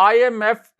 IMF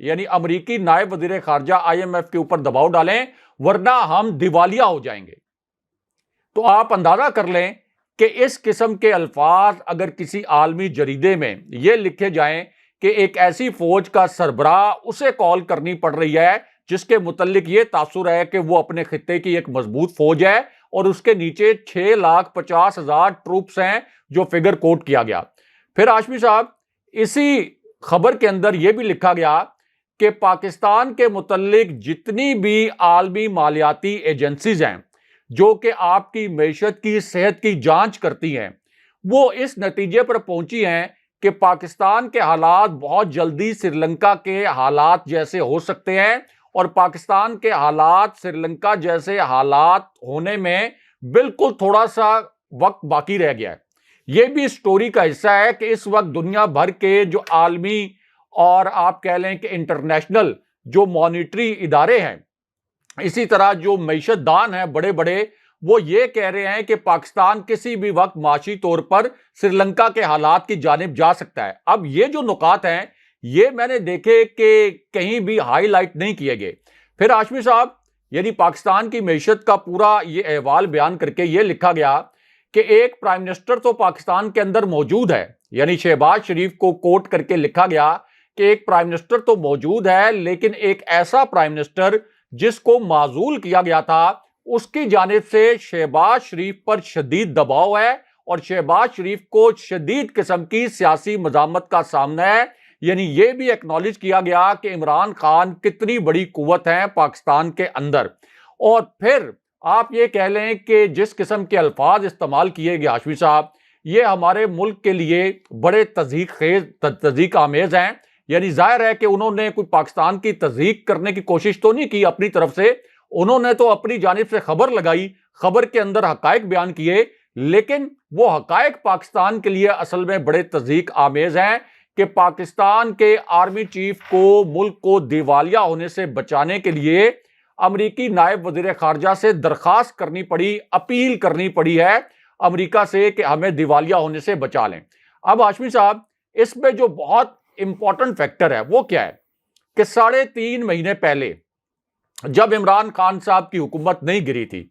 یعنی امریکی نائب وزیر خارجہ IMF کے اوپر دباؤ ڈالیں ورنہ ہم دیوالیہ ہو جائیں گے۔ تو آپ اندازہ کر لیں کہ اس قسم کے الفاظ اگر کسی عالمی جریدے میں یہ لکھے جائیں کہ ایک ایسی فوج کا سربراہ اسے کال کرنی پڑ رہی ہے جس کے متعلق یہ تاثر ہے کہ وہ اپنے خطے کی ایک مضبوط فوج ہے اور اس کے نیچے 6,50,000 ٹروپس ہیں جو فگر کوٹ کیا گیا۔ پھر ہاشمی صاحب اسی خبر کے اندر یہ بھی لکھا گیا کہ پاکستان کے متعلق جتنی بھی عالمی مالیاتی ایجنسیز ہیں جو کہ آپ کی معیشت کی صحت کی جانچ کرتی ہیں وہ اس نتیجے پر پہنچی ہیں کہ پاکستان کے حالات بہت جلدی سری لنکا کے حالات جیسے ہو سکتے ہیں اور پاکستان کے حالات سری لنکا جیسے حالات ہونے میں بالکل تھوڑا سا وقت باقی رہ گیا ہے۔ یہ بھی سٹوری کا حصہ ہے کہ اس وقت دنیا بھر کے جو عالمی اور آپ کہہ لیں کہ انٹرنیشنل جو مانیٹری ادارے ہیں، اسی طرح جو معیشت دان ہیں بڑے بڑے، وہ یہ کہہ رہے ہیں کہ پاکستان کسی بھی وقت معاشی طور پر سری لنکا کے حالات کی جانب جا سکتا ہے۔ اب یہ جو نکات ہیں یہ میں نے دیکھے کہ کہیں بھی ہائی لائٹ نہیں کیے گئے۔ پھر ہاشمی صاحب یعنی پاکستان کی معیشت کا پورا یہ احوال بیان کر کے یہ لکھا گیا کہ ایک پرائم منسٹر تو پاکستان کے اندر موجود ہے، یعنی شہباز شریف کو کوٹ کر کے لکھا گیا کہ ایک پرائم منسٹر تو موجود ہے لیکن ایک ایسا پرائم منسٹر جس کو معزول کیا گیا تھا اس کی جانب سے شہباز شریف پر شدید دباؤ ہے اور شہباز شریف کو شدید قسم کی سیاسی مزاحمت کا سامنا ہے۔ یعنی یہ بھی ایکنالج کیا گیا کہ عمران خان کتنی بڑی قوت ہے پاکستان کے اندر۔ اور پھر آپ یہ کہہ لیں کہ جس قسم کے الفاظ استعمال کیے گئے ہاشمی صاحب یہ ہمارے ملک کے لیے بڑے تضحیک آمیز ہیں۔ یعنی ظاہر ہے کہ انہوں نے کوئی پاکستان کی تضحیک کرنے کی کوشش تو نہیں کی اپنی طرف سے، انہوں نے تو اپنی جانب سے خبر لگائی، خبر کے اندر حقائق بیان کیے، لیکن وہ حقائق پاکستان کے لیے اصل میں بڑے تضحیک آمیز ہیں کہ پاکستان کے آرمی چیف کو ملک کو دیوالیہ ہونے سے بچانے کے لیے امریکی نائب وزیر خارجہ سے درخواست کرنی پڑی، اپیل کرنی پڑی ہے امریکہ سے کہ ہمیں دیوالیہ ہونے سے بچا لیں۔ اب ہاشمی صاحب اس میں جو بہت امپورٹنٹ فیکٹر ہے وہ کیا ہے کہ 3.5 مہینے پہلے جب عمران خان صاحب کی حکومت نہیں گری تھی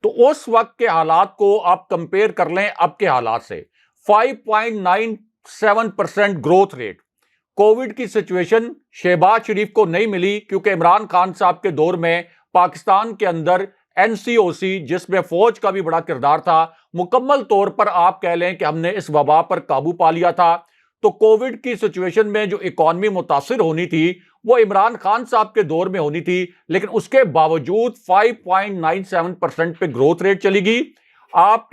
تو اس وقت کے حالات کو آپ کمپیئر کر لیں اب کے حالات سے، 5.97% گروتھ ریٹ۔ کووڈ کی سچویشن شہباز شریف کو نہیں ملی کیونکہ عمران خان صاحب کے دور میں پاکستان کے اندر NCOC جس میں فوج کا بھی بڑا کردار تھا، مکمل طور پر آپ کہہ لیں کہ ہم نے اس وبا پر قابو پا لیا تھا۔ تو کووڈ کی سچویشن میں جو اکانومی متاثر ہونی تھی وہ عمران خان صاحب کے دور میں ہونی تھی، لیکن اس کے باوجود 5.97% پہ گروتھ ریٹ چلی گئی۔ آپ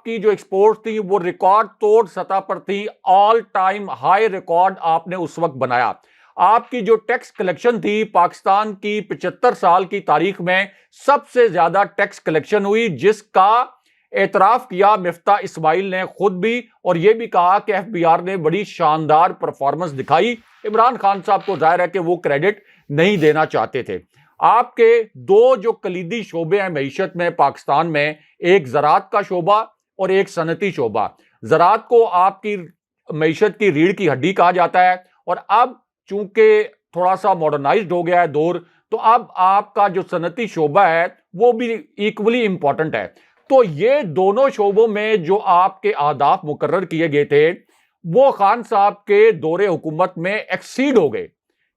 کی جو ایکسپورٹس تھی وہ ریکارڈ توڑ سطح پر تھی، آل ٹائم ہائی ریکارڈ آپ نے اس وقت بنایا۔ آپ کی جو ٹیکس کلیکشن تھی پاکستان کی 75 سال کی تاریخ میں سب سے زیادہ ٹیکس کلیکشن ہوئی، جس کا اعتراف کیا مفتاح اسماعیل نے خود بھی، اور یہ بھی کہا کہ FBR نے بڑی شاندار پرفارمنس دکھائی۔ عمران خان صاحب کو ظاہر ہے کہ وہ کریڈٹ نہیں دینا چاہتے تھے۔ آپ کے دو جو کلیدی شعبے ہیں معیشت میں پاکستان میں، ایک زراعت کا شعبہ اور ایک صنعتی شعبہ۔ زراعت کو آپ کی معیشت کی ریڑھ کی ہڈی کہا جاتا ہے، اور اب چونکہ تھوڑا سا ماڈرنائزڈ ہو گیا ہے دور، تو اب آپ کا جو صنعتی شعبہ ہے وہ بھی ایکولی امپورٹنٹ ہے۔ تو یہ دونوں شعبوں میں جو آپ کے اہداف مقرر کیے گئے تھے وہ خان صاحب کے دور حکومت میں ایکسیڈ ہو گئے،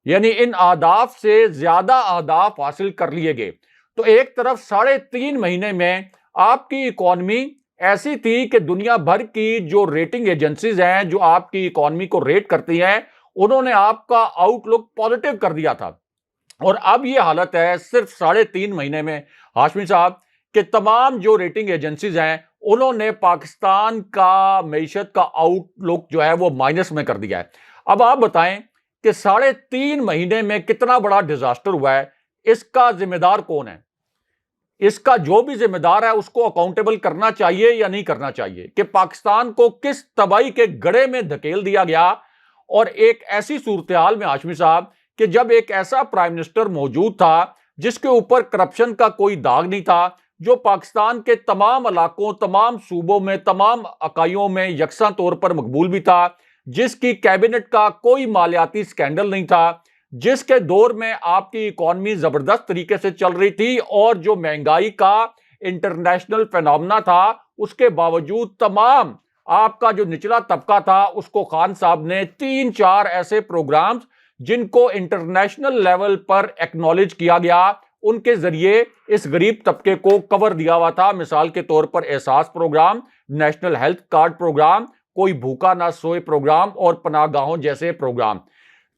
یعنی ان اہداف سے زیادہ اہداف حاصل کر لیے گئے۔ تو ایک طرف 3.5 مہینے میں آپ کی اکانومی ایسی تھی کہ دنیا بھر کی جو ریٹنگ ایجنسیز ہیں جو آپ کی اکانومی کو ریٹ کرتی ہیں انہوں نے آپ کا آؤٹ لک پازیٹیو کر دیا تھا، اور اب یہ حالت ہے صرف 3.5 مہینے میں ہاشمی صاحب کہ تمام جو ریٹنگ ایجنسیز ہیں انہوں نے پاکستان کا معیشت کا آؤٹ لک جو ہے وہ مائنس میں کر دیا ہے۔ اب آپ بتائیں کہ 3.5 مہینے میں کتنا بڑا ڈیزاسٹر ہوا ہے، اس کا ذمہ دار کون ہے؟ اس کا جو بھی ذمہ دار ہے اس کو اکاؤنٹیبل کرنا چاہیے یا نہیں کرنا چاہیے کہ پاکستان کو کس تباہی کے گڑھے میں دھکیل دیا گیا، اور ایک ایسی صورتحال میں ہاشمی صاحب کہ جب ایک ایسا پرائم منسٹر موجود تھا جس کے اوپر کرپشن کا کوئی داغ نہیں تھا، جو پاکستان کے تمام علاقوں، تمام صوبوں میں، تمام اکائیوں میں یکساں طور پر مقبول بھی تھا، جس کی کیبنٹ کا کوئی مالیاتی سکینڈل نہیں تھا، جس کے دور میں آپ کی اکانومی زبردست طریقے سے چل رہی تھی اور جو مہنگائی کا انٹرنیشنل فینومنا تھا، اس کے باوجود تمام آپ کا جو نچلا طبقہ تھا اس کو خان صاحب نے 3-4 ایسے پروگرامز جن کو انٹرنیشنل لیول پر ایکنالج کیا گیا، ان کے ذریعے اس غریب طبقے کو کور دیا ہوا تھا۔ مثال کے طور پر Ehsaas program, national health card program, کوئی بھوکا نہ سوئے پروگرام اور پناہ گاہوں جیسے پروگرام۔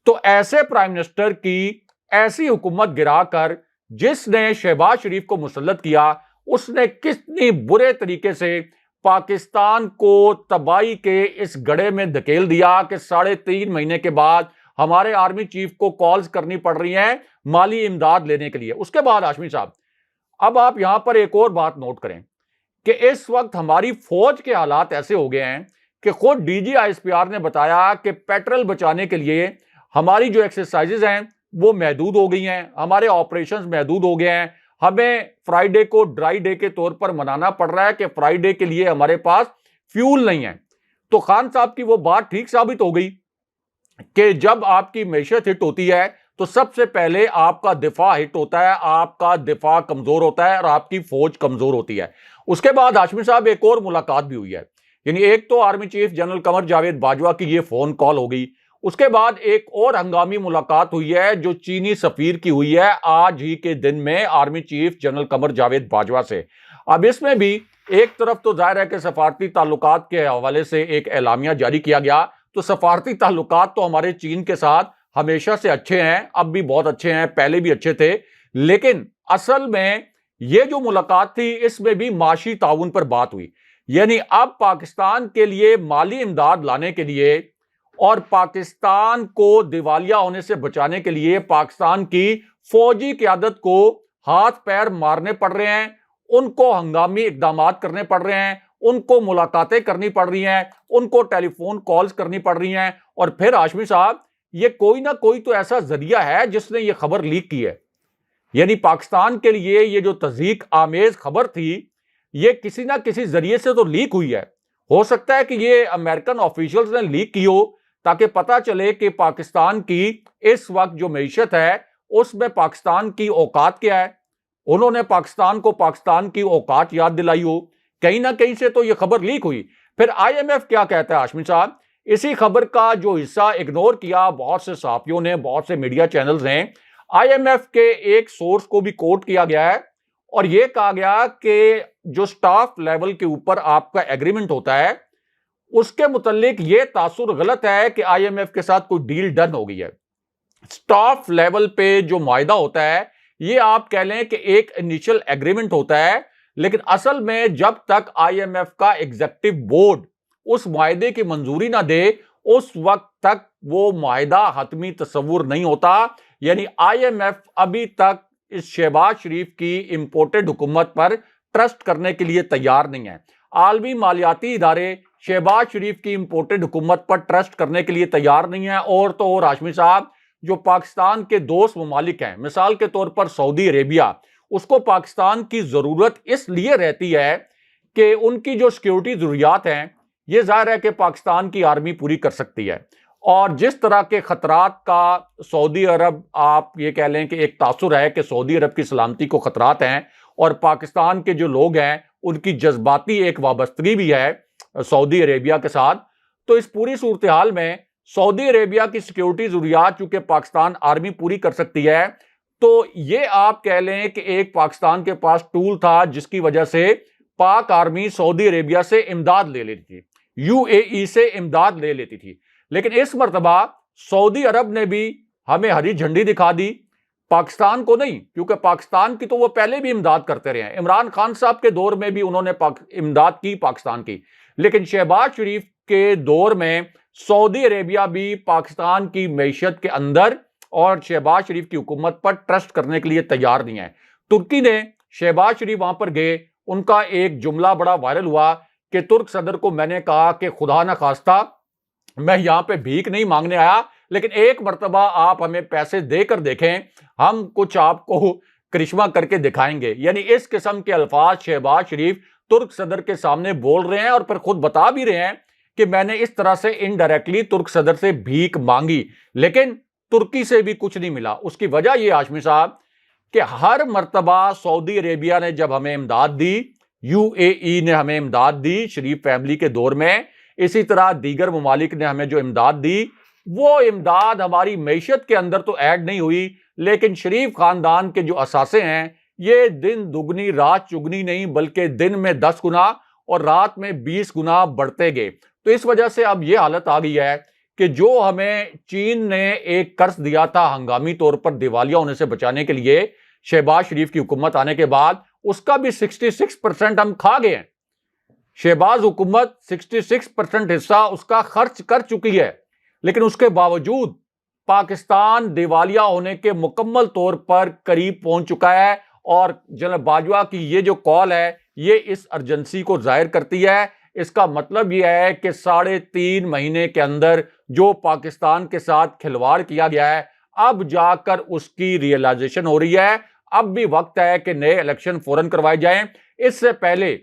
تو ایسے پرائم منسٹر کی ایسی حکومت گرا کر جس نے شہباز شریف کو مسلط کیا، اس نے کتنی برے طریقے سے پاکستان کو تباہی کے اس گڑھے میں دھکیل دیا کہ 3.5 مہینے کے بعد ہمارے آرمی چیف کو کالز کرنی پڑ رہی ہیں مالی امداد لینے کے لیے۔ اس کے بعد ہاشمی صاحب، اب آپ یہاں پر ایک اور بات نوٹ کریں کہ اس وقت ہماری فوج کے حالات ایسے ہو گئے ہیں کہ خود D G I S P R نے بتایا کہ پیٹرول بچانے کے لیے ہماری جو ایکسرسائزز ہیں وہ محدود ہو گئی ہیں، ہمارے آپریشنز محدود ہو گئے ہیں، ہمیں فرائیڈے کو ڈرائی ڈے کے طور پر منانا پڑ رہا ہے کہ فرائیڈے کے لیے ہمارے پاس فیول نہیں ہے۔ تو خان صاحب کی وہ بات ٹھیک ثابت ہو گئی کہ جب آپ کی معیشت ہٹ ہوتی ہے تو سب سے پہلے آپ کا دفاع ہٹ ہوتا ہے، آپ کا دفاع کمزور ہوتا ہے اور آپ کی فوج کمزور ہوتی ہے۔ اس کے بعد ہاشمی صاحب ایک اور ملاقات بھی ہوئی ہے، یعنی ایک تو army chief general Qamar Javed Bajwa کی یہ فون کال ہو گئی، اس کے بعد ایک اور ہنگامی ملاقات ہوئی ہے جو چینی سفیر کی ہوئی ہے آج ہی کے دن میں army chief general Qamar Javed Bajwa سے۔ اب اس میں بھی ایک طرف تو ظاہر ہے کہ سفارتی تعلقات کے حوالے سے ایک اعلامیہ جاری کیا گیا، تو سفارتی تعلقات تو ہمارے چین کے ساتھ ہمیشہ سے اچھے ہیں، اب بھی بہت اچھے ہیں، پہلے بھی اچھے تھے، لیکن اصل میں یہ جو ملاقات تھی اس میں بھی معاشی تعاون پر بات ہوئی، یعنی اب پاکستان کے لیے مالی امداد لانے کے لیے اور پاکستان کو دیوالیہ ہونے سے بچانے کے لیے پاکستان کی فوجی قیادت کو ہاتھ پیر مارنے پڑ رہے ہیں، ان کو ہنگامی اقدامات کرنے پڑ رہے ہیں، ان کو ملاقاتیں کرنی پڑ رہی ہیں، ان کو ٹیلی فون کالز کرنی پڑ رہی ہیں، اور پھر ہاشمی صاحب یہ کوئی نہ کوئی تو ایسا ذریعہ ہے جس نے یہ خبر لیک کی ہے، یعنی پاکستان کے لیے یہ جو تضحیک آمیز خبر تھی یہ کسی نہ کسی ذریعے سے تو لیک ہوئی ہے۔ ہو سکتا ہے کہ یہ امریکن آفیشلز نے لیک کی ہو تاکہ پتہ چلے کہ پاکستان کی اس وقت جو معیشت ہے اس میں پاکستان کی اوقات کیا ہے، انہوں نے پاکستان کو پاکستان کی اوقات یاد دلائی ہو، کہیں نہ کہیں سے تو یہ خبر لیک ہوئی۔ پھر آئی ایم ایف کیا کہتا ہے ہاشمی صاحب؟ اسی خبر کا جو حصہ اگنور کیا بہت سے صحافیوں نے، بہت سے میڈیا چینلز نے، آئی ایم ایف کے ایک سورس کو بھی کوٹ کیا گیا ہے اور یہ کہا گیا کہ جو سٹاف لیول کے اوپر آپ کا ایگریمنٹ ہوتا ہے اس کے متعلق یہ تاثر غلط ہے کہ آئی ایم ایف کے ساتھ کوئی ڈیل ڈن ہو گئی ہے۔ سٹاف لیول پہ جو معاہدہ ہوتا ہے یہ آپ کہہ لیں کہ ایک انیشل ایگریمنٹ ہوتا ہے، لیکن اصل میں جب تک آئی ایم ایف کا ایگزیکٹو بورڈ اس معاہدے کی منظوری نہ دے اس وقت تک وہ معاہدہ حتمی تصور نہیں ہوتا، یعنی آئی ایم ایف ابھی تک اس شہباز شریف کی امپورٹڈ حکومت پر ٹرسٹ کرنے کے لیے تیار نہیں ہے۔ عالمی مالیاتی ادارے شہباز شریف کی امپورٹڈ حکومت پر ٹرسٹ کرنے کے لیے تیار نہیں ہے، اور تو اور ہاشمی صاحب جو پاکستان کے دوست ممالک ہیں، مثال کے طور پر سعودی عربیہ، اس کو پاکستان کی ضرورت اس لیے رہتی ہے کہ ان کی جو سیکیورٹی ضروریات ہیں یہ ظاہر ہے کہ پاکستان کی آرمی پوری کر سکتی ہے، اور جس طرح کے خطرات کا سعودی عرب آپ یہ کہہ لیں کہ ایک تاثر ہے کہ سعودی عرب کی سلامتی کو خطرات ہیں، اور پاکستان کے جو لوگ ہیں ان کی جذباتی ایک وابستگی بھی ہے سعودی عربیہ کے ساتھ، تو اس پوری صورتحال میں سعودی عربیہ کی سیکیورٹی ضروریات چونکہ پاکستان آرمی پوری کر سکتی ہے، تو یہ آپ کہہ لیں کہ ایک پاکستان کے پاس ٹول تھا جس کی وجہ سے پاک آرمی سعودی عربیہ سے امداد لے لیتی تھی، یو اے ای سے امداد لے لیتی تھی، لیکن اس مرتبہ سعودی عرب نے بھی ہمیں ہری جھنڈی دکھا دی، پاکستان کو نہیں، کیونکہ پاکستان کی تو وہ پہلے بھی امداد کرتے رہے ہیں، عمران خان صاحب کے دور میں بھی انہوں نے امداد کی پاکستان کی، لیکن شہباز شریف کے دور میں سعودی عربیہ بھی پاکستان کی معیشت کے اندر اور شہباز شریف کی حکومت پر ٹرسٹ کرنے کے لیے تیار نہیں ہے۔ ترکی نے شہباز شریف وہاں پر گئے، ان کا ایک جملہ بڑا وائرل ہوا کہ ترک صدر کو میں نے کہا کہ خدا نہ خواستہ میں یہاں پہ بھیک نہیں مانگنے آیا، لیکن ایک مرتبہ آپ ہمیں پیسے دے کر دیکھیں، ہم کچھ آپ کو کرشمہ کر کے دکھائیں گے۔ یعنی اس قسم کے الفاظ شہباز شریف ترک صدر کے سامنے بول رہے ہیں اور پھر خود بتا بھی رہے ہیں کہ میں نے اس طرح سے انڈائریکٹلی ترک صدر سے بھیک مانگی، لیکن ترکی سے بھی کچھ نہیں ملا۔ اس کی وجہ یہ ہاشمی صاحب کہ ہر مرتبہ سعودی عربیہ نے جب ہمیں امداد دی، یو اے ای نے ہمیں امداد دی شریف فیملی کے دور میں، اسی طرح دیگر ممالک نے ہمیں جو امداد دی، وہ امداد ہماری معیشت کے اندر تو ایڈ نہیں ہوئی، لیکن شریف خاندان کے جو اثاثے ہیں یہ دن دگنی رات چگنی نہیں بلکہ دن میں 10 گنا اور رات میں 20 گنا بڑھتے گئے۔ تو اس وجہ سے اب یہ حالت آ گئی ہے کہ جو ہمیں چین نے ایک قرض دیا تھا ہنگامی طور پر دیوالیہ ہونے سے بچانے کے لیے شہباز شریف کی حکومت آنے کے بعد، اس کا بھی 66% ہم کھا گئے ہیں۔ شہباز حکومت 66% حصہ اس کا خرچ کر چکی ہے، لیکن اس کے باوجود پاکستان دیوالیہ ہونے کے مکمل طور پر قریب پہنچ چکا ہے، اور جنرل باجوہ کی یہ جو کال ہے یہ اس ارجنسی کو ظاہر کرتی ہے۔ اس کا مطلب یہ ہے کہ 3.5 مہینے کے اندر جو پاکستان کے ساتھ کھلواڑ کیا گیا ہے اب جا کر اس کی ریئلائزیشن ہو رہی ہے۔ اب بھی وقت ہے کہ نئے الیکشن فوراً کروائے جائیں، اس سے پہلے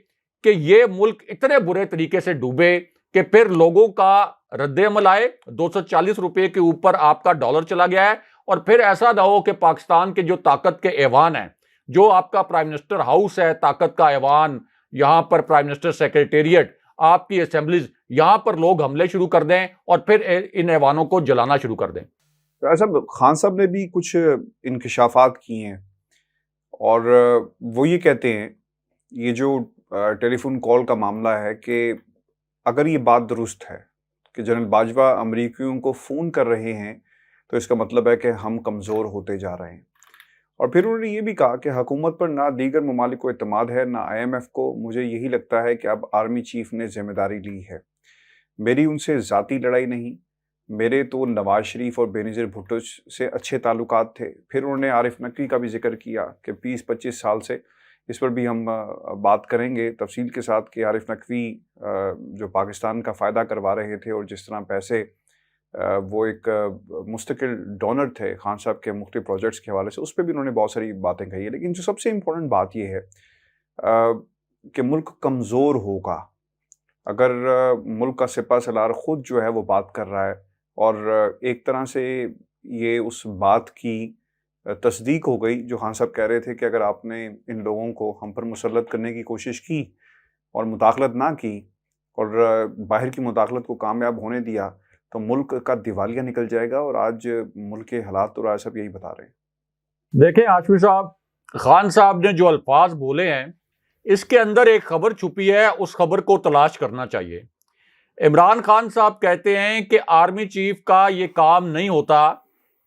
کہ یہ ملک اتنے برے طریقے سے ڈوبے کہ پھر لوگوں کا رد عمل آئے۔ 240 روپے کے اوپر آپ کا ڈالر چلا گیا ہے، اور پھر ایسا نہ ہو کہ پاکستان کے جو طاقت کے ایوان ہیں، جو آپ کا پرائم منسٹر ہاؤس ہے طاقت کا ایوان، یہاں پر پرائم منسٹر سیکریٹریٹ، آپ کی اسمبلیز، یہاں پر لوگ حملے شروع کر دیں اور پھر ان ایوانوں کو جلانا شروع کر دیں۔ ایسا خان صاحب نے بھی کچھ انکشافات کیے ہیں، اور وہ یہ کہتے ہیں یہ جو ٹیلی فون کال کا معاملہ ہے کہ اگر یہ بات درست ہے کہ جنرل باجوہ امریکیوں کو فون کر رہے ہیں تو اس کا مطلب ہے کہ ہم کمزور ہوتے جا رہے ہیں۔ اور پھر انہوں نے یہ بھی کہا کہ حکومت پر نہ دیگر ممالک کو اعتماد ہے نہ IMF کو، مجھے یہی لگتا ہے کہ اب آرمی چیف نے ذمہ داری لی ہے، میری ان سے ذاتی لڑائی نہیں، میرے تو نواز شریف اور بینظیر بھٹو سے اچھے تعلقات تھے۔ پھر انہوں نے عارف نقوی کا بھی ذکر کیا کہ 20-25 سال سے، اس پر بھی ہم بات کریں گے تفصیل کے ساتھ کہ عارف نقوی جو پاکستان کا فائدہ کروا رہے تھے اور جس طرح پیسے وہ ایک مستقل ڈونر تھے خان صاحب کے مختلف پروجیکٹس کے حوالے سے، اس پہ بھی انہوں نے بہت ساری باتیں کہی ہیں۔ لیکن جو سب سے امپورٹنٹ بات یہ ہے کہ ملک کمزور ہوگا اگر ملک کا سپہ سالار خود جو ہے وہ بات کر رہا ہے، اور ایک طرح سے یہ اس بات کی تصدیق ہو گئی جو خان صاحب کہہ رہے تھے کہ اگر آپ نے ان لوگوں کو ہم پر مسلط کرنے کی کوشش کی اور مداخلت نہ کی اور باہر کی مداخلت کو کامیاب ہونے دیا تو ملک کا دیوالیہ نکل جائے گا، اور آج ملک کے حالات تو رائے صاحب یہی بتا رہے ہیں۔ دیکھیں ہاشمی صاحب، خان صاحب نے جو الفاظ بولے ہیں اس کے اندر ایک خبر چھپی ہے، اس خبر کو تلاش کرنا چاہیے۔ عمران خان صاحب کہتے ہیں کہ آرمی چیف کا یہ کام نہیں ہوتا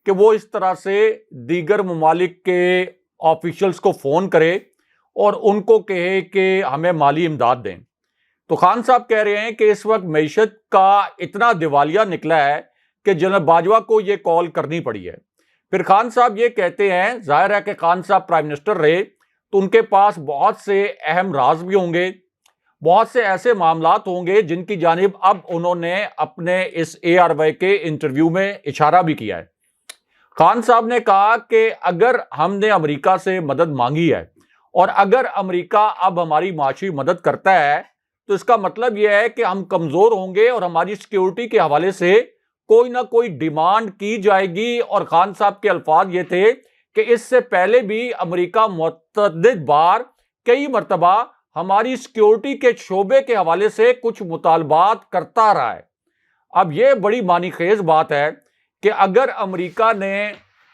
کہ وہ اس طرح سے دیگر ممالک کے آفیشلز کو فون کرے اور ان کو کہے کہ ہمیں مالی امداد دیں۔ تو خان صاحب کہہ رہے ہیں کہ اس وقت معیشت کا اتنا دیوالیہ نکلا ہے کہ جنرل باجوہ کو یہ کال کرنی پڑی ہے۔ پھر خان صاحب یہ کہتے ہیں، ظاہر ہے کہ خان صاحب پرائم منسٹر رہے تو ان کے پاس بہت سے اہم راز بھی ہوں گے، بہت سے ایسے معاملات ہوں گے جن کی جانب اب انہوں نے اپنے اس ARY کے انٹرویو میں اشارہ بھی کیا ہے۔ خان صاحب نے کہا کہ اگر ہم نے امریکہ سے مدد مانگی ہے اور اگر امریکہ اب ہماری معاشی مدد کرتا ہے تو اس کا مطلب یہ ہے کہ ہم کمزور ہوں گے اور ہماری سیکیورٹی کے حوالے سے کوئی نہ کوئی ڈیمانڈ کی جائے گی۔ اور خان صاحب کے الفاظ یہ تھے کہ اس سے پہلے بھی امریکہ متعدد بار کئی مرتبہ ہماری سیکیورٹی کے شعبے کے حوالے سے کچھ مطالبات کرتا رہا ہے۔ اب یہ بڑی معنی خیز بات ہے کہ اگر امریکہ نے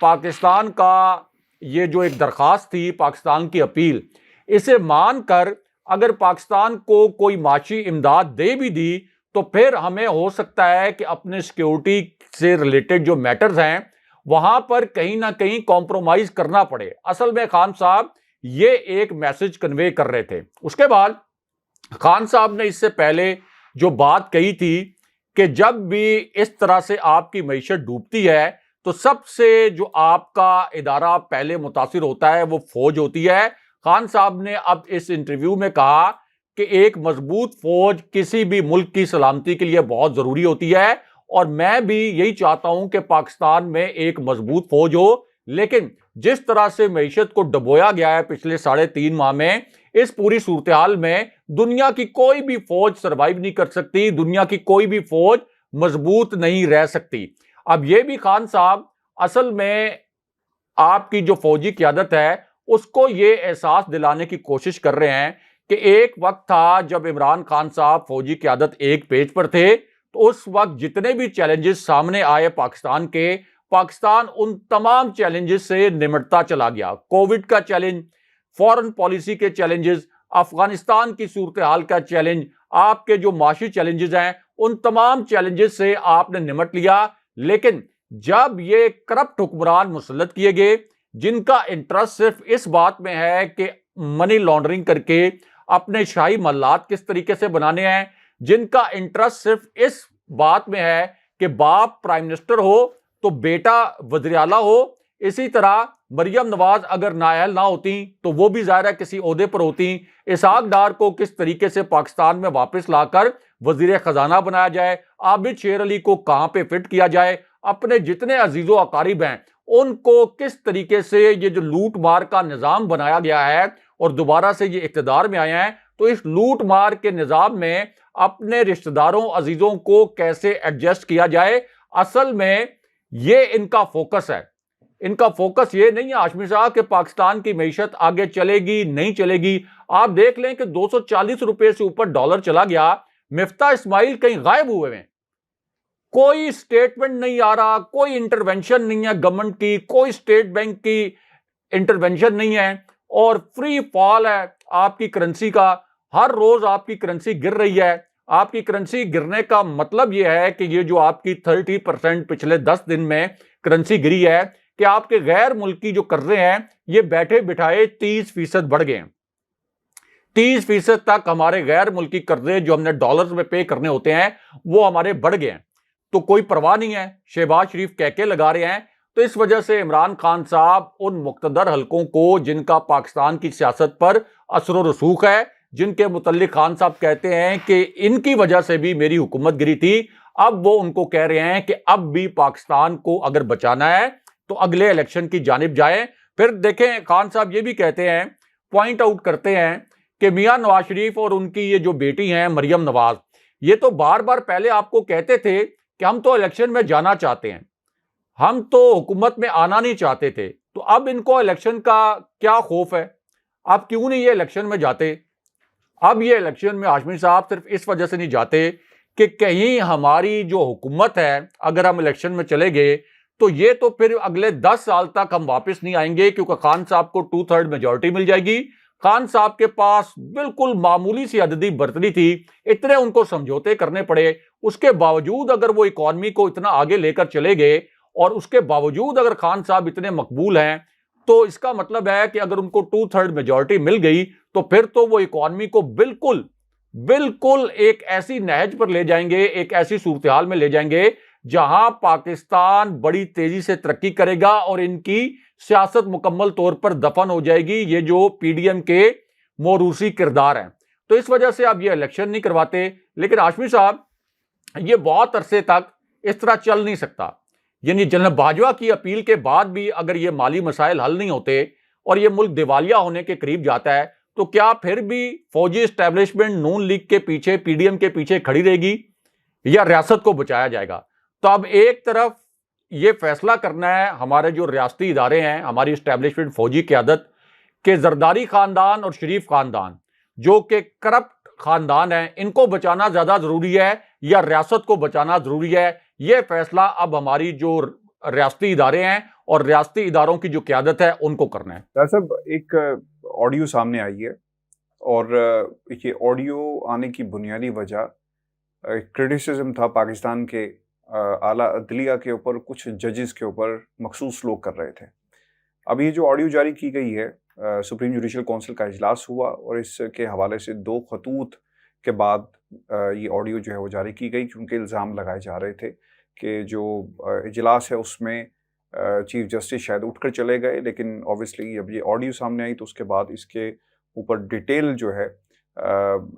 پاکستان کا یہ جو ایک درخواست تھی، پاکستان کی اپیل، اسے مان کر اگر پاکستان کو کوئی معاشی امداد دے بھی دی تو پھر ہمیں ہو سکتا ہے کہ اپنے سیکیورٹی سے ریلیٹڈ جو میٹرز ہیں وہاں پر کہیں نہ کہیں کمپرومائز کرنا پڑے۔ اصل میں خان صاحب یہ ایک میسج کنوے کر رہے تھے۔ اس کے بعد خان صاحب نے اس سے پہلے جو بات کہی تھی کہ جب بھی اس طرح سے آپ کی معیشت ڈوبتی ہے تو سب سے جو آپ کا ادارہ پہلے متاثر ہوتا ہے وہ فوج ہوتی ہے۔ خان صاحب نے اب اس انٹرویو میں کہا کہ ایک مضبوط فوج کسی بھی ملک کی سلامتی کے لیے بہت ضروری ہوتی ہے، اور میں بھی یہی چاہتا ہوں کہ پاکستان میں ایک مضبوط فوج ہو لیکن جس طرح سے معیشت کو ڈبویا گیا ہے پچھلے 3.5 ماہ میں، اس پوری صورتحال میں دنیا کی کوئی بھی فوج سروائیو نہیں کر سکتی، دنیا کی کوئی بھی فوج مضبوط نہیں رہ سکتی۔ اب یہ بھی خان صاحب اصل میں آپ کی جو فوجی قیادت ہے اس کو یہ احساس دلانے کی کوشش کر رہے ہیں کہ ایک وقت تھا جب عمران خان صاحب فوجی قیادت ایک پیج پر تھے، تو اس وقت جتنے بھی چیلنجز سامنے آئے پاکستان کے، پاکستان ان تمام چیلنجز سے نمٹتا چلا گیا۔ کووڈ کا چیلنج، فورن پالیسی کے چیلنجز، افغانستان کی صورتحال کا چیلنج، آپ کے جو معاشی چیلنجز ہیں ان تمام چیلنجز سے آپ نے نمٹ لیا۔ لیکن جب یہ کرپٹ حکمران مسلط کیے گئے جن کا انٹرسٹ صرف اس بات میں ہے کہ منی لانڈرنگ کر کے اپنے شاہی محلات کس طریقے سے بنانے ہیں، جن کا انٹرسٹ صرف اس بات میں ہے کہ باپ پرائم منسٹر ہو تو بیٹا وزیر اعلیٰ ہو، اسی طرح مریم نواز اگر نااہل نہ ہوتی تو وہ بھی ظاہر ہے کسی عہدے پر ہوتی، اسحاق ڈار کو کس طریقے سے پاکستان میں واپس لا کر وزیر خزانہ بنایا جائے، عابد شیر علی کو کہاں پہ فٹ کیا جائے، اپنے جتنے عزیز و اقارب ہیں ان کو کس طریقے سے یہ جو لوٹ مار کا نظام بنایا گیا ہے اور دوبارہ سے یہ اقتدار میں آئے ہیں، تو اس لوٹ مار کے نظام میں اپنے رشتہ داروں عزیزوں کو کیسے ایڈجسٹ کیا جائے، اصل میں یہ ان کا فوکس ہے۔ ان کا فوکس یہ نہیں ہے ہاشمی صاحب کہ پاکستان کی معیشت آگے چلے گی نہیں چلے گی۔ آپ دیکھ لیں کہ 240 روپے سے اوپر ڈالر چلا گیا، مفتاح اسماعیل کہیں غائب ہوئے ہیں، کوئی سٹیٹمنٹ نہیں آ رہا، کوئی انٹرونشن نہیں ہے گورنمنٹ کی، کوئی سٹیٹ بینک کی انٹرونشن نہیں ہے، اور فری فال ہے آپ کی کرنسی کا۔ ہر روز آپ کی کرنسی گر رہی ہے۔ آپ کی کرنسی گرنے کا مطلب یہ ہے کہ یہ جو آپ کی 30% پچھلے 10 دن میں کرنسی گری ہے کہ آپ کے غیر ملکی جو قرضے ہیں یہ بیٹھے بٹھائے 30% بڑھ گئے ہیں۔ 30% تک ہمارے غیر ملکی قرضے جو ہم نے ڈالرز میں پے کرنے ہوتے ہیں وہ ہمارے بڑھ گئے ہیں، تو کوئی پرواہ نہیں ہے، شہباز شریف کہکے لگا رہے ہیں۔ تو اس وجہ سے عمران خان صاحب ان مقتدر حلقوں کو جن کا پاکستان کی سیاست پر اثر و رسوخ ہے، جن کے متعلق خان صاحب کہتے ہیں کہ ان کی وجہ سے بھی میری حکومت گری تھی، اب وہ ان کو کہہ رہے ہیں کہ اب بھی پاکستان کو اگر بچانا ہے تو اگلے الیکشن کی جانب جائیں۔ پھر دیکھیں خان صاحب یہ بھی کہتے ہیں، پوائنٹ آؤٹ کرتے ہیں کہ میاں نواز شریف اور ان کی یہ جو بیٹی ہیں مریم نواز، یہ تو بار بار پہلے آپ کو کہتے تھے کہ ہم تو الیکشن میں جانا چاہتے ہیں، ہم تو حکومت میں آنا نہیں چاہتے تھے، تو اب ان کو الیکشن کا کیا خوف ہے؟ اب کیوں نہیں یہ الیکشن میں جاتے؟ اب یہ الیکشن میں ہاشمی صاحب صرف اس وجہ سے نہیں جاتے کہ کہیں ہماری جو حکومت ہے اگر ہم الیکشن میں چلے گئے تو یہ تو پھر اگلے 10 سال تک ہم واپس نہیں آئیں گے، کیونکہ خان صاحب کو 2/3 میجورٹی مل جائے گی۔ خان صاحب کے پاس بالکل معمولی سی عددی برتری تھی، اتنے ان کو سمجھوتے کرنے پڑے، اس کے باوجود اگر وہ اکانومی کو اتنا آگے لے کر چلے گئے، اور اس کے باوجود اگر خان صاحب اتنے مقبول ہیں، تو اس کا مطلب ہے کہ اگر ان کو 2/3 میجورٹی مل گئی تو پھر تو وہ اکانومی کو بالکل ایک ایسی نہج پر لے جائیں گے، ایک ایسی صورتحال میں لے جائیں گے جہاں پاکستان بڑی تیزی سے ترقی کرے گا اور ان کی سیاست مکمل طور پر دفن ہو جائے گی، یہ جو پی ڈی ایم کے موروثی کردار ہیں۔ تو اس وجہ سے اب یہ الیکشن نہیں کرواتے۔ لیکن ہاشمی صاحب یہ بہت عرصے تک اس طرح چل نہیں سکتا، یعنی جنرل باجوہ کی اپیل کے بعد بھی اگر یہ مالی مسائل حل نہیں ہوتے اور یہ ملک دیوالیہ ہونے کے قریب جاتا ہے تو کیا پھر بھی فوجی اسٹیبلشمنٹ نون لیگ کے پیچھے، پی ڈی ایم کے پیچھے کھڑی رہے گی یا ریاست کو بچایا جائے گا؟ تو اب ایک طرف یہ فیصلہ کرنا ہے ہمارے جو ریاستی ادارے ہیں، ہماری اسٹیبلشمنٹ فوجی قیادت کہ زرداری خاندان اور شریف خاندان جو کہ کرپٹ خاندان ہیں، ان کو بچانا زیادہ ضروری ہے یا ریاست کو بچانا ضروری ہے؟ یہ فیصلہ اب ہماری جو ریاستی ادارے ہیں اور ریاستی اداروں کی جو قیادت ہے ان کو کرنا ہے۔ ڈاکٹر صاحب ایک آڈیو سامنے آئی ہے، اور یہ آڈیو آنے کی بنیادی وجہ کرٹیسزم تھا پاکستان کے اعلیٰ عدلیہ کے اوپر، کچھ ججز کے اوپر مخصوص لوگ کر رہے تھے۔ اب یہ جو آڈیو جاری کی گئی ہے، سپریم جوڈیشل کونسل کا اجلاس ہوا اور اس کے حوالے سے 2 خطوط کے بعد یہ آڈیو جو ہے وہ جاری کی گئی، کیونکہ الزام لگائے جا رہے تھے کہ جو اجلاس ہے اس میں چیف جسٹس شاید اٹھ کر چلے گئے، لیکن اوبیسلی اب یہ آڈیو سامنے آئی تو اس کے بعد اس کے اوپر ڈیٹیل جو ہے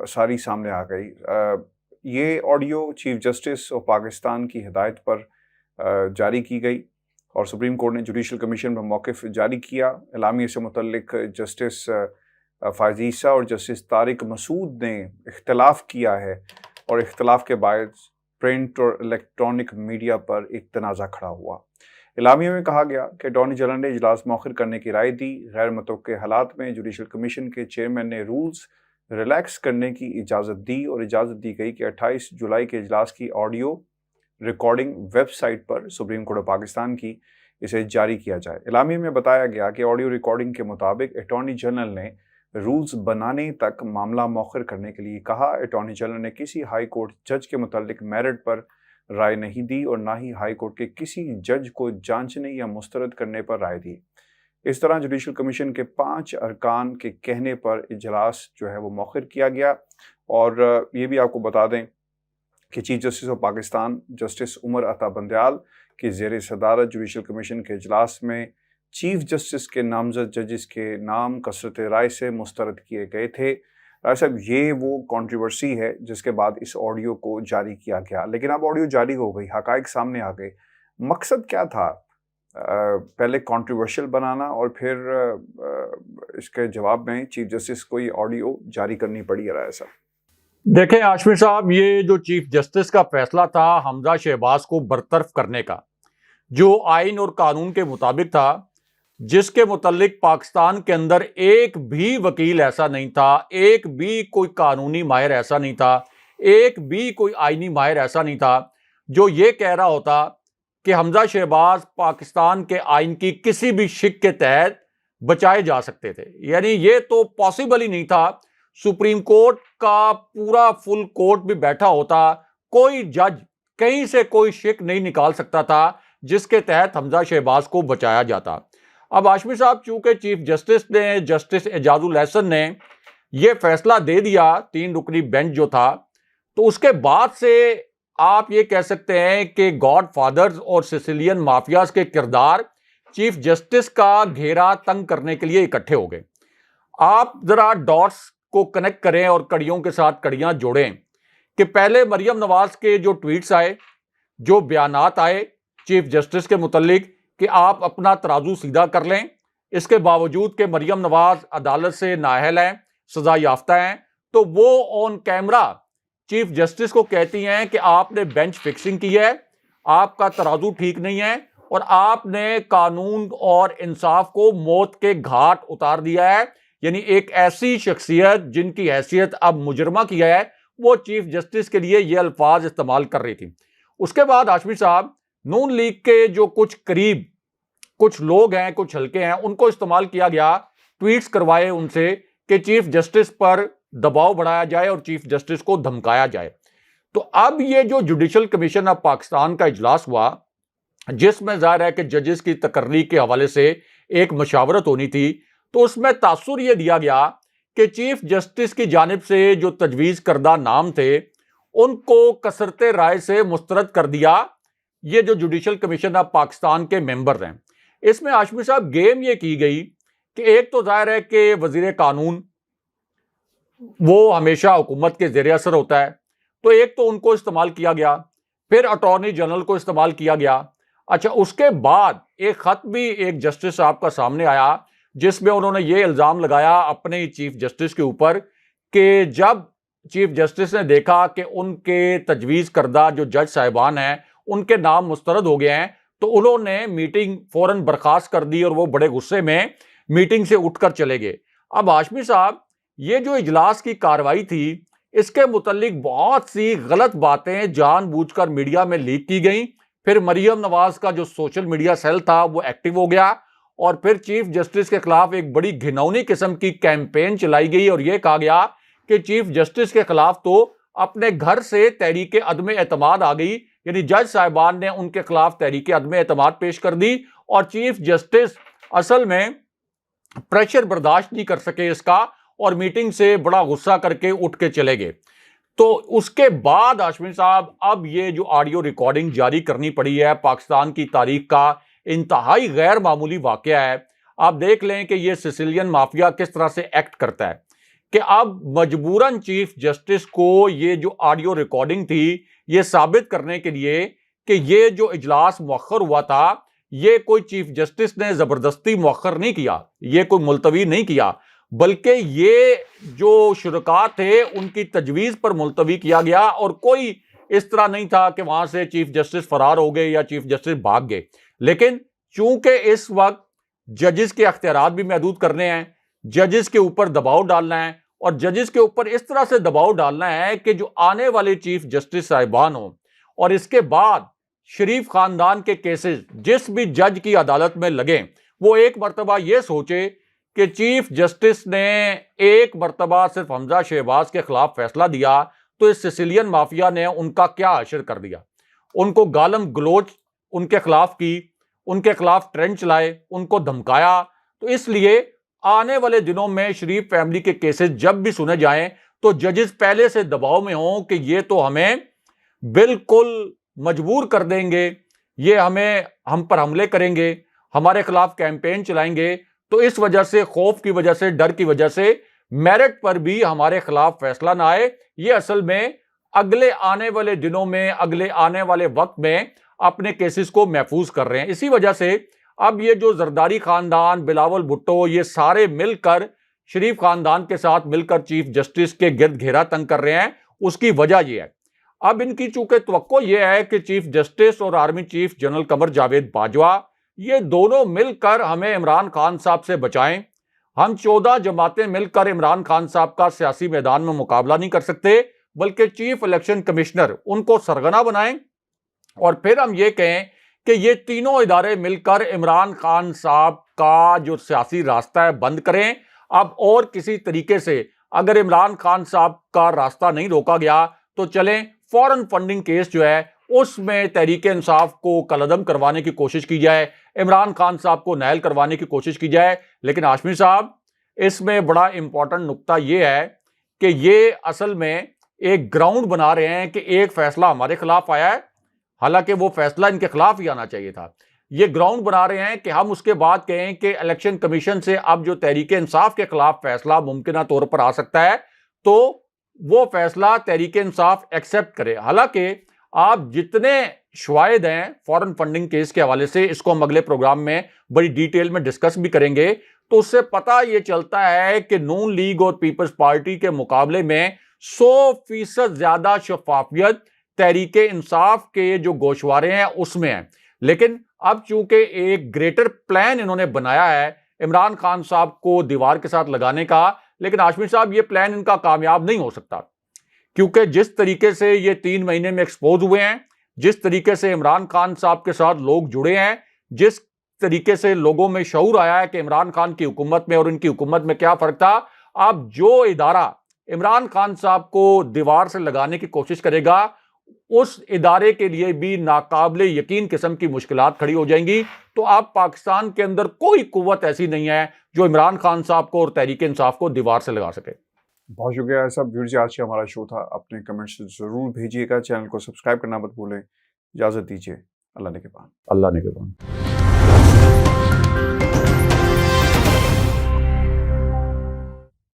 ساری سامنے آ گئی۔ یہ audio chief justice of Pakistan کی ہدایت پر جاری کی گئی، اور سپریم کورٹ نے جوڈیشل کمیشن پر موقف جاری کیا۔ اعلامیے سے متعلق جسٹس فائز عیسیٰ اور جسٹس طارق مسعود نے اختلاف کیا ہے اور اختلاف کے باعث پرنٹ اور الیکٹرانک میڈیا پر ایک تنازع کھڑا ہوا۔ اعلامیے میں کہا گیا کہ اٹارنی جنرل نے اجلاس مؤخر کرنے کی رائے دی۔ غیر متوقع حالات میں جوڈیشل کمیشن کے چیئرمین نے رولز ریلیکس کرنے کی اجازت دی اور اجازت دی گئی کہ 28 جولائی کے اجلاس کی آڈیو ریکارڈنگ ویب سائٹ پر سپریم کورٹ آف پاکستان کی اسے جاری کیا جائے۔ اعلامیے میں بتایا گیا کہ آڈیو ریکارڈنگ کے مطابق اٹارنی جنرل نے رولز بنانے تک معاملہ مؤخر کرنے کے لیے کہا۔ اٹارنی جنرل نے کسی ہائی کورٹ جج کے متعلق میرٹ پر رائے نہیں دی اور نہ ہی ہائی کورٹ کے کسی جج کو جانچنے یا مسترد کرنے پر رائے دی۔ اس طرح جوڈیشل کمیشن کے 5 ارکان کے کہنے پر اجلاس جو ہے وہ مؤخر کیا گیا۔ اور یہ بھی آپ کو بتا دیں کہ chief justice of Pakistan justice Umar Ata Bandial کی زیر صدارت جوڈیشل کمیشن کے اجلاس میں چیف جسٹس کے نامزد ججز کے نام کثرت رائے سے مسترد کیے گئے تھے۔ صاحب یہ وہ کنٹروورسی ہے جس کے بعد اس آڈیو کو جاری کیا گیا، لیکن اب آڈیو جاری ہو گئی، حقائق سامنے آ گئے۔ مقصد کیا تھا؟ پہلے کنٹروورشل بنانا اور پھر اس کے جواب میں چیف جسٹس کو یہ آڈیو جاری کرنی پڑی ہے رائے صاحب؟ دیکھیں ہاشمی صاحب، یہ جو چیف جسٹس کا فیصلہ تھا حمزہ شہباز کو برطرف کرنے کا، جو آئین اور قانون کے مطابق تھا، جس کے متعلق پاکستان کے اندر ایک بھی وکیل ایسا نہیں تھا، ایک بھی کوئی قانونی ماہر ایسا نہیں تھا، ایک بھی کوئی آئینی ماہر ایسا نہیں تھا جو یہ کہہ رہا ہوتا کہ حمزہ شہباز پاکستان کے آئین کی کسی بھی شق کے تحت بچائے جا سکتے تھے۔ یعنی یہ تو پاسبل ہی نہیں تھا۔ سپریم کورٹ کا پورا فل کورٹ بھی بیٹھا ہوتا، کوئی جج کہیں سے کوئی شق نہیں نکال سکتا تھا جس کے تحت حمزہ شہباز کو بچایا جاتا۔ اب ہاشمی صاحب چونکہ چیف جسٹس نے، جسٹس اعجاز الاحسن نے یہ فیصلہ دے دیا، 3 رکنی بینچ جو تھا، تو اس کے بعد سے آپ یہ کہہ سکتے ہیں کہ گاڈ فادرز اور سیسیلین مافیاز کے کردار چیف جسٹس کا گھیرا تنگ کرنے کے لیے اکٹھے ہو گئے۔ آپ ذرا ڈاٹس کو کنیکٹ کریں اور کڑیوں کے ساتھ کڑیاں جوڑیں کہ پہلے مریم نواز کے جو ٹویٹس آئے، جو بیانات آئے چیف جسٹس کے متعلق کہ آپ اپنا ترازو سیدھا کر لیں، اس کے باوجود کہ مریم نواز عدالت سے نااہل ہیں، سزا یافتہ ہیں، تو وہ آن کیمرہ چیف جسٹس کو کہتی ہیں کہ آپ نے بینچ فکسنگ کی ہے، آپ کا ترازو ٹھیک نہیں ہے اور آپ نے قانون اور انصاف کو موت کے گھاٹ اتار دیا ہے۔ یعنی ایک ایسی شخصیت جن کی حیثیت اب مجرمہ کیا ہے، وہ چیف جسٹس کے لیے یہ الفاظ استعمال کر رہی تھی۔ اس کے بعد ہاشمی صاحب نون لیگ کے جو کچھ قریب کچھ لوگ ہیں، کچھ حلقے ہیں، ان کو استعمال کیا گیا، ٹویٹس کروائے ان سے کہ چیف جسٹس پر دباؤ بڑھایا جائے اور چیف جسٹس کو دھمکایا جائے۔ تو اب یہ جو جوڈیشل کمیشن آف پاکستان کا اجلاس ہوا، جس میں ظاہر ہے کہ ججز کی تقرری کے حوالے سے ایک مشاورت ہونی تھی، تو اس میں تاثر یہ دیا گیا کہ چیف جسٹس کی جانب سے جو تجویز کردہ نام تھے ان کو کثرت رائے سے مسترد کر دیا یہ جو جوڈیشل کمیشن آف پاکستان کے ممبر ہیں۔ اس میں ہاشمی صاحب گیم یہ کی گئی کہ ایک تو ظاہر ہے کہ وزیر قانون وہ ہمیشہ حکومت کے زیر اثر ہوتا ہے، تو ایک تو ان کو استعمال کیا گیا، پھر اٹارنی جنرل کو استعمال کیا گیا۔ اچھا، اس کے بعد ایک خط بھی ایک جسٹس صاحب کا سامنے آیا جس میں انہوں نے یہ الزام لگایا اپنے ہی چیف جسٹس کے اوپر کہ جب چیف جسٹس نے دیکھا کہ ان کے تجویز کردہ جو جج صاحبان ہیں ان کے نام مسترد ہو گئے ہیں، تو انہوں نے میٹنگ فوراً برخاست کر دی اور وہ بڑے غصے میں میٹنگ سے اٹھ کر چلے گئے۔ اب ہاشمی صاحب یہ جو اجلاس کی کارروائی تھی، اس کے متعلق بہت سی غلط باتیں جان بوجھ کر میڈیا میں لیک کی گئیں۔ پھر مریم نواز کا جو سوشل میڈیا سیل تھا وہ ایکٹیو ہو گیا اور پھر چیف جسٹس کے خلاف ایک بڑی گھناؤنی قسم کی کیمپین چلائی گئی اور یہ کہا گیا کہ چیف جسٹس کے خلاف تو اپنے گھر سے تحریک عدم اعتماد آ گئی، یعنی جج صاحبان نے ان کے خلاف تحریک عدم اعتماد پیش کر دی اور چیف جسٹس اصل میں پریشر برداشت نہیں کر سکے اس کا اور میٹنگ سے بڑا غصہ کر کے اٹھ کے چلے گئے۔ تو اس کے بعد ہاشمی صاحب اب یہ جو آڈیو ریکارڈنگ جاری کرنی پڑی ہے، پاکستان کی تاریخ کا انتہائی غیر معمولی واقعہ ہے۔ آپ دیکھ لیں کہ یہ سیسیلین مافیا کس طرح سے ایکٹ کرتا ہے کہ اب مجبوراً چیف جسٹس کو یہ جو آڈیو ریکارڈنگ تھی یہ ثابت کرنے کے لیے کہ یہ جو اجلاس مؤخر ہوا تھا یہ کوئی چیف جسٹس نے زبردستی مؤخر نہیں کیا، یہ کوئی ملتوی نہیں کیا، بلکہ یہ جو شرکاء تھے ان کی تجویز پر ملتوی کیا گیا، اور کوئی اس طرح نہیں تھا کہ وہاں سے چیف جسٹس فرار ہو گئے یا چیف جسٹس بھاگ گئے۔ لیکن چونکہ اس وقت ججز کے اختیارات بھی محدود کرنے ہیں، ججز کے اوپر دباؤ ڈالنا ہے، اور ججز کے اوپر اس طرح سے دباؤ ڈالنا ہے کہ جو آنے والے چیف جسٹس صاحبان ہوں، اور اس کے بعد شریف خاندان کے کیسز جس بھی جج کی عدالت میں لگیں، وہ ایک مرتبہ یہ سوچے کہ چیف جسٹس نے ایک مرتبہ صرف حمزہ شہباز کے خلاف فیصلہ دیا تو اس سیسیلین مافیا نے ان کا کیا حشر کر دیا، ان کو گالم گلوچ ان کے خلاف کی، ان کے خلاف ٹرینڈ چلائے، ان کو دھمکایا۔ تو اس لیے آنے والے دنوں میں شریف فیملی کے کیسز جب بھی سنے جائیں تو ججز پہلے سے دباؤ میں ہوں کہ یہ تو ہمیں بالکل مجبور کر دیں گے، یہ ہم پر حملے کریں گے، ہمارے خلاف کیمپین چلائیں گے، تو اس وجہ سے، خوف کی وجہ سے، ڈر کی وجہ سے میرٹ پر بھی ہمارے خلاف فیصلہ نہ آئے۔ یہ اصل میں اگلے آنے والے دنوں میں، اگلے آنے والے وقت میں اپنے کیسز کو محفوظ کر رہے ہیں۔ اسی وجہ سے اب یہ جو زرداری خاندان، بلاول بھٹو، یہ سارے مل کر شریف خاندان کے ساتھ مل کر چیف جسٹس کے گرد گھیرا تنگ کر رہے ہیں۔ اس کی وجہ یہ ہے، اب ان کی چونکہ توقع یہ ہے کہ چیف جسٹس اور army chief general Qamar Javed Bajwa یہ دونوں مل کر ہمیں عمران خان صاحب سے بچائیں۔ ہم 14 جماعتیں مل کر عمران خان صاحب کا سیاسی میدان میں مقابلہ نہیں کر سکتے، بلکہ چیف الیکشن کمشنر ان کو سرغنہ بنائیں، اور پھر ہم یہ کہیں کہ یہ تینوں ادارے مل کر عمران خان صاحب کا جو سیاسی راستہ ہے بند کریں۔ اب اور کسی طریقے سے اگر عمران خان صاحب کا راستہ نہیں روکا گیا تو چلیں فورن فنڈنگ کیس جو ہے اس میں تحریک انصاف کو کالعدم کروانے کی کوشش کی جائے، عمران خان صاحب کو نائل کروانے کی کوشش کی جائے۔ لیکن ہاشمی صاحب، اس میں بڑا امپورٹنٹ نقطہ یہ ہے کہ یہ اصل میں ایک گراؤنڈ بنا رہے ہیں کہ ایک فیصلہ ہمارے خلاف آیا ہے، حالانکہ وہ فیصلہ ان کے خلاف ہی آنا چاہیے تھا۔ یہ گراؤنڈ بنا رہے ہیں کہ ہم اس کے بعد کہیں کہ الیکشن کمیشن سے اب جو تحریک انصاف کے خلاف فیصلہ ممکنہ طور پر آ سکتا ہے تو وہ فیصلہ تحریک انصاف ایکسیپٹ کرے۔ حالانکہ آپ جتنے شواہد ہیں فورن فنڈنگ کیس کے حوالے سے، اس کو ہم اگلے پروگرام میں بڑی ڈیٹیل میں ڈسکس بھی کریں گے، تو اس سے پتہ یہ چلتا ہے کہ نون لیگ اور پیپلز پارٹی کے مقابلے میں 100% زیادہ شفافیت تحریک انصاف کے جو گوشوارے ہیں اس میں ہیں۔ لیکن اب چونکہ ایک گریٹر پلان انہوں نے بنایا ہے عمران خان صاحب کو دیوار کے ساتھ لگانے کا، لیکن ہاشمی صاحب یہ پلان ان کا کامیاب نہیں ہو سکتا، کیونکہ جس طریقے سے یہ 3 مہینے میں ایکسپوز ہوئے ہیں، جس طریقے سے عمران خان صاحب کے ساتھ لوگ جڑے ہیں، جس طریقے سے لوگوں میں شعور آیا ہے کہ عمران خان کی حکومت میں اور ان کی حکومت میں کیا فرق تھا، اب جو ادارہ عمران خان صاحب کو دیوار سے لگانے کی کوشش کرے گا اس ادارے کے لیے بھی ناقابل یقین قسم کی مشکلات کھڑی ہو جائیں گی۔ تو اب پاکستان کے اندر کوئی قوت ایسی نہیں ہے جو عمران خان صاحب کو اور تحریک انصاف کو دیوار سے لگا سکے۔ بہت شکریہ صاحب، ویورز، آج کا ہمارا شو تھا، اپنے کمنٹس ضرور بھیجیے گا، چینل کو سبسکرائب کرنا مت بھولیں۔ اجازت دیجیے، اللہ نگہبان۔ اللہ نگہبان۔